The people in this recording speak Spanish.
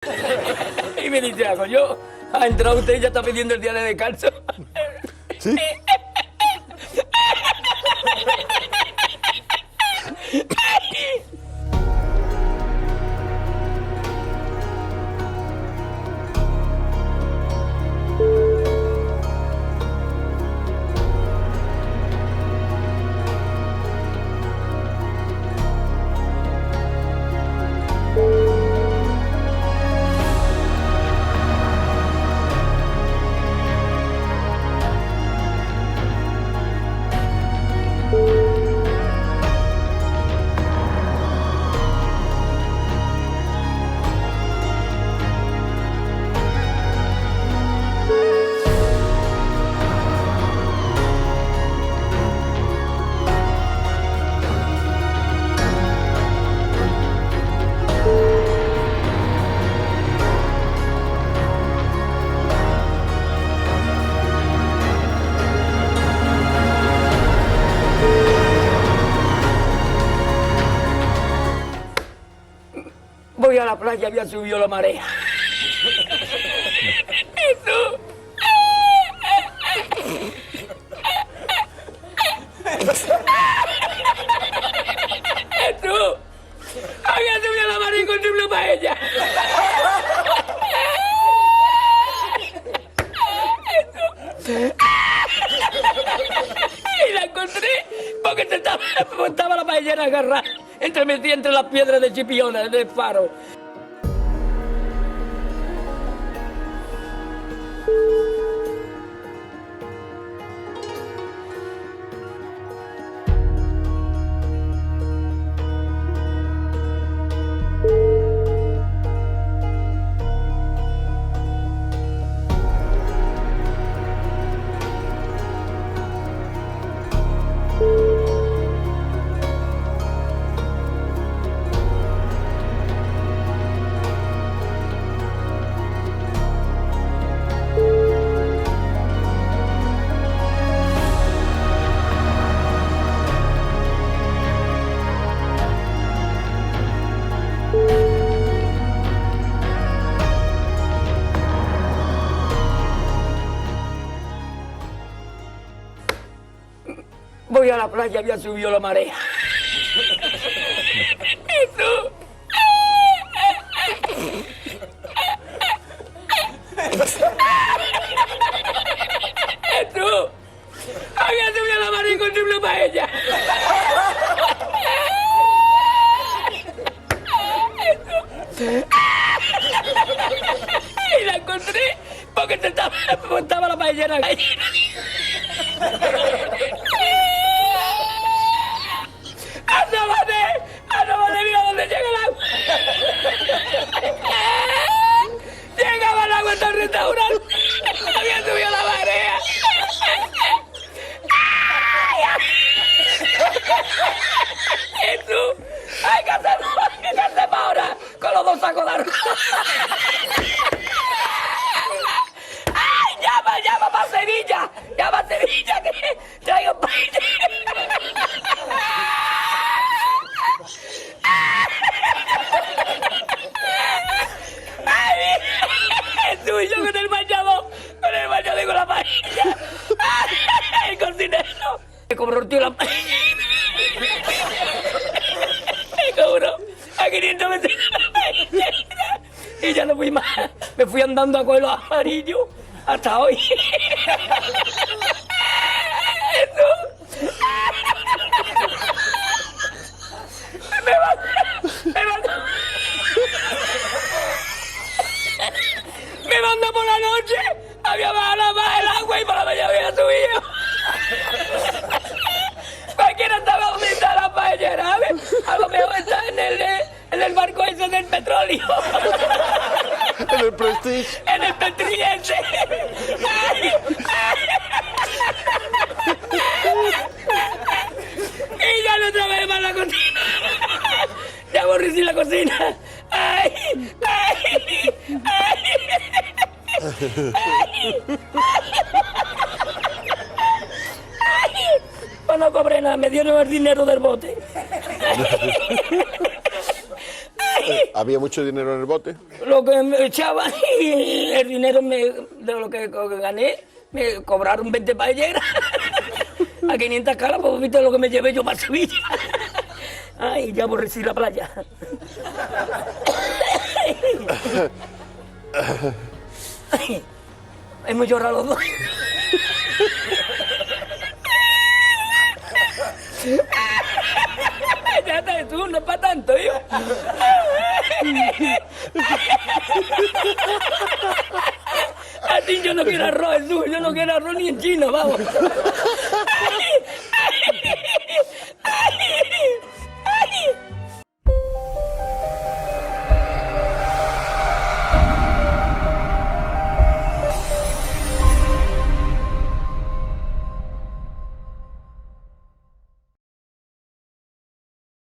Y me dice algo, yo, ha entrado usted y ya está pidiendo el día de descanso. ¿Sí? Voy a la playa, había subido la marea. Jesús. Jesús. Había subido la marea y encontré una paella. Y la encontré porque estaba la paellera agarrada metida entre las piedras de Chipiona, del faro. Voy a la playa, había subido la marea. Jesús. Jesús. Había subido la marea y encontré una paella. Y la encontré porque estaba la paellera ahí. ¡Asómate! ¡Mira dónde llega el agua! Llegaba el agua hasta el restaurante. Había subido la marea. Jesús, hay que hacer ahora con los dos sacos de arroz. ¡Ay, llama para Sevilla! ¡Llama a Sevilla que traigo paella! Jesús, yo con el bañador y con la paella. El cocinero me cobró el tío la paella. Me cobró a 500 metros la paella. Y ya no fui más. Me fui andando a coger los amarillos hasta hoy. Jesús. Me mandó por la noche, había bajado más el agua y por la mañana había subido. Cualquiera estaba donde está la paellera, ¿sabes? A lo mejor está en el barco ese del petróleo. En el Prestige. En el Petriense. Y ya no otra vez más la cocina. Ya aborrecí la cocina. ¡Ay! ¡Ay! ¡Ay! Pues no cobré nada, me dieron el dinero del bote. ¿Había mucho dinero en el bote? Lo que me echaban y el dinero de lo que gané, me cobraron 20 paelleras a 500 caras, pues viste lo que me llevé yo para Sevilla. Ay, ya aborrecí la playa. Hemos llorado los dos. Ya está, tú, no es para tanto, yo. A ti yo no quiero arroz, tú, yo no quiero arroz ni en chino, vamos.